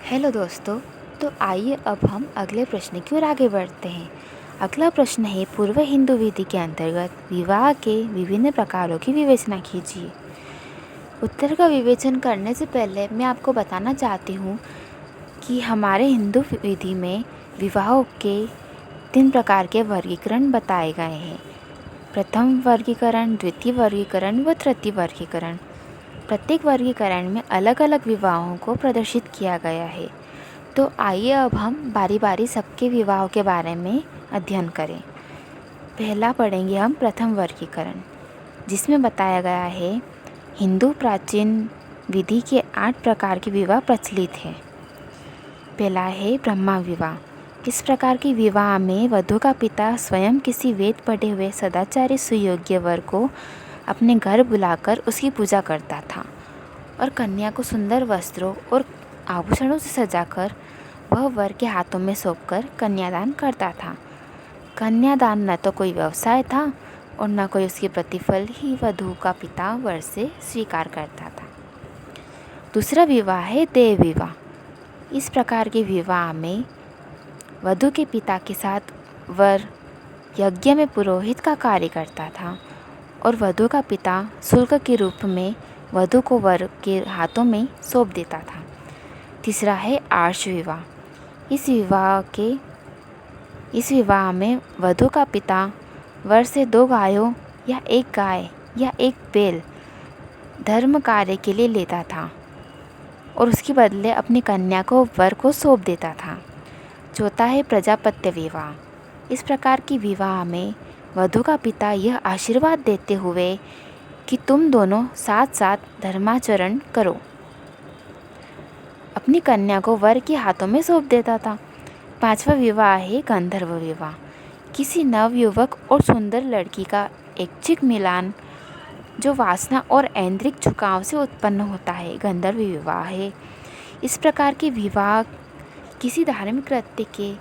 Hello दोस्तों। तो आइए अब हम अगले प्रश्न की ओर आगे बढ़ते हैं। अगला प्रश्न है, पूर्व हिंदू विधि के अंतर्गत विवाह के विभिन्न प्रकारों की विवेचना कीजिए। उत्तर का विवेचन करने से पहले मैं आपको बताना चाहती हूँ कि हमारे हिंदू विधि में विवाहों के 3 प्रकार के वर्गीकरण बताए गए हैं। प्रथम वर्गीकरण, द्वितीय वर्गीकरण व तृतीय वर्गीकरण। प्रत्येक वर्गीकरण में अलग अलग विवाहों को प्रदर्शित किया गया है। तो आइए अब हम बारी बारी सबके विवाहों के बारे में अध्ययन करें। पहला पढ़ेंगे हम प्रथम वर्गीकरण, जिसमें बताया गया है हिंदू प्राचीन विधि के 8 प्रकार के विवाह प्रचलित हैं। पहला है ब्रह्मा विवाह। इस प्रकार के विवाह में वधू का पिता स्वयं किसी वेद पढ़े हुए सदाचारी सुयोग्य वर को अपने घर बुलाकर उसकी पूजा करता था और कन्या को सुंदर वस्त्रों और आभूषणों से सजाकर वह वर के हाथों में सौंपकर कन्यादान करता था। कन्यादान न तो कोई व्यवसाय था और न कोई उसकी प्रतिफल ही वधू का पिता वर से स्वीकार करता था। दूसरा विवाह है देव विवाह। इस प्रकार के विवाह में वधू के पिता के साथ वर यज्ञ में पुरोहित का कार्य करता था और वधू का पिता शुल्क के रूप में वधू को वर के हाथों में सौंप देता था। तीसरा है आर्ष विवाह। इस विवाह में वधू का पिता वर से 2 गायों या 1 गाय या 1 बैल धर्म कार्य के लिए लेता था और उसके बदले अपनी कन्या को वर को सौंप देता था। चौथा है प्रजापत्य विवाह। इस प्रकार की विवाह में वधू का पिता यह आशीर्वाद देते हुए कि तुम दोनों साथ साथ धर्माचरण करो, अपनी कन्या को वर के हाथों में सौंप देता था। पांचवा विवाह है गंधर्व विवाह। किसी नवयुवक और सुंदर लड़की का ऐच्छिक मिलान जो वासना और ऐन्द्रिक झुकाव से उत्पन्न होता है, गंधर्व विवाह है। इस प्रकार के विवाह किसी धार्मिक कृत्य के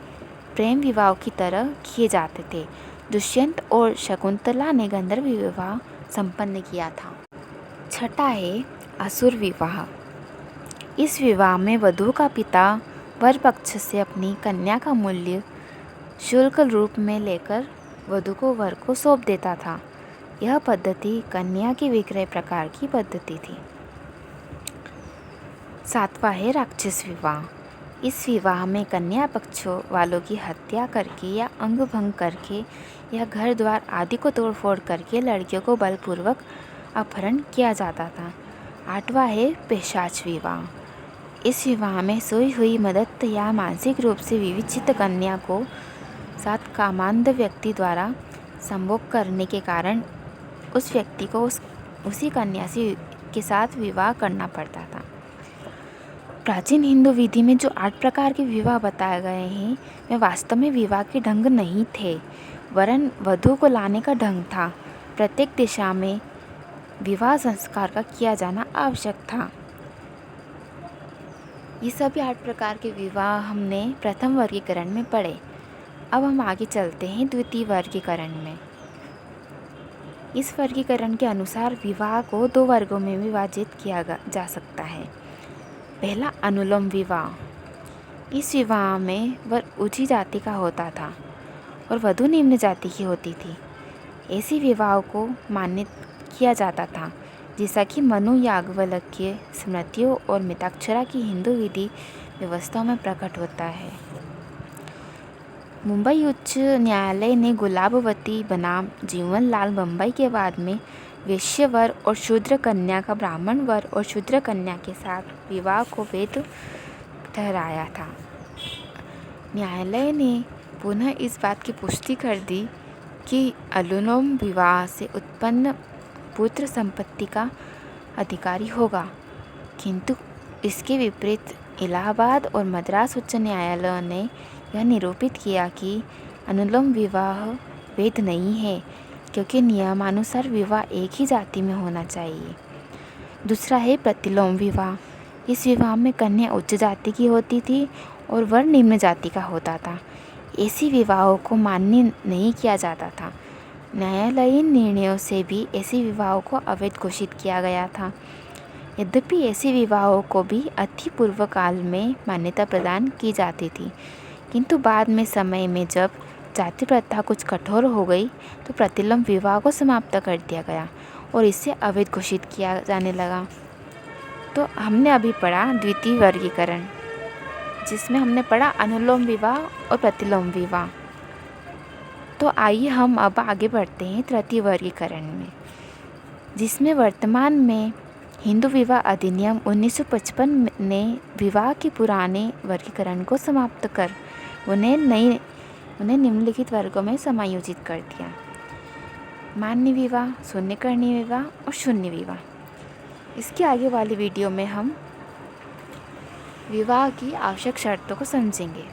प्रेम विवाह की तरह किए जाते थे। दुष्यंत और शकुंतला ने गंधर्व विवाह संपन्न किया था। छठा है असुर विवाह। इस विवाह में वधू का पिता वर पक्ष से अपनी कन्या का मूल्य शुल्क रूप में लेकर वधू को वर को सौंप देता था। यह पद्धति कन्या के विक्रय प्रकार की पद्धति थी। सातवां है राक्षस विवाह। इस विवाह में कन्या पक्ष वालों की हत्या करके या अंग भंग करके या घर द्वार आदि को तोड़फोड़ करके लड़कियों को बलपूर्वक अपहरण किया जाता था। आठवां है पिशाच विवाह। इस विवाह में सोई हुई मदत या मानसिक रूप से विविचित कन्या को साथ कामांध व्यक्ति द्वारा संभोग करने के कारण उस व्यक्ति को उसी कन्या के साथ विवाह करना पड़ता था। प्राचीन हिंदू विधि में जो 8 प्रकार के विवाह बताए गए हैं, वे वास्तव में विवाह के ढंग नहीं थे, वरन वधू को लाने का ढंग था। प्रत्येक दिशा में विवाह संस्कार का किया जाना आवश्यक था। ये सभी 8 प्रकार के विवाह हमने प्रथम वर्गीकरण में पढ़े। अब हम आगे चलते हैं द्वितीय वर्गीकरण में। इस वर्गीकरण के अनुसार विवाह को 2 वर्गों में विभाजित किया जा सकता है। पहला अनुलोम विवाह। इस विवाह में वर ऊंची जाति का होता था और वधू निम्न जाति की होती थी। ऐसी विवाह को मान्य किया जाता था, जैसा कि मनु याज्ञवल्क्य स्मृतियों और मिताक्षरा की हिंदू विधि व्यवस्थाओं में प्रकट होता है। मुंबई उच्च न्यायालय ने गुलाबवती बनाम जीवनलाल बम्बई के बाद में वैश्य वर और शूद्र कन्या का ब्राह्मण वर और शूद्र कन्या के साथ विवाह को वैध ठहराया था। न्यायालय ने पुनः इस बात की पुष्टि कर दी कि अनुलोम विवाह से उत्पन्न पुत्र संपत्ति का अधिकारी होगा, किंतु इसके विपरीत इलाहाबाद और मद्रास उच्च न्यायालयों ने यह निरूपित किया कि अनुलोम विवाह वैध नहीं है, क्योंकि नियमानुसार विवाह एक ही जाति में होना चाहिए। दूसरा है प्रतिलोम विवाह। इस विवाह में कन्या उच्च जाति की होती थी और वर निम्न जाति का होता था। ऐसी विवाहों को मान्य नहीं किया जाता था। न्यायालयीन निर्णयों से भी ऐसे विवाहों को अवैध घोषित किया गया था। यद्यपि ऐसे विवाहों को भी अति पूर्व काल में मान्यता प्रदान की जाती थी, किंतु बाद में समय में जब जाति प्रथा कुछ कठोर हो गई तो प्रतिलोम विवाह को समाप्त कर दिया गया और इसे अवैध घोषित किया जाने लगा। तो हमने अभी पढ़ा द्वितीय वर्गीकरण, जिसमें हमने पढ़ा अनुलोम विवाह और प्रतिलोम विवाह। तो आइए हम अब आगे बढ़ते हैं तृतीय वर्गीकरण में, जिसमें वर्तमान में हिंदू विवाह अधिनियम 1955 ने विवाह के पुराने वर्गीकरण को समाप्त कर उन्हें निम्नलिखित वर्गों में समायोजित कर दिया: मान्य विवाह, शून्यकरणीय विवाह और शून्य विवाह। इसके आगे वाली वीडियो में हम विवाह की आवश्यक शर्तों को समझेंगे।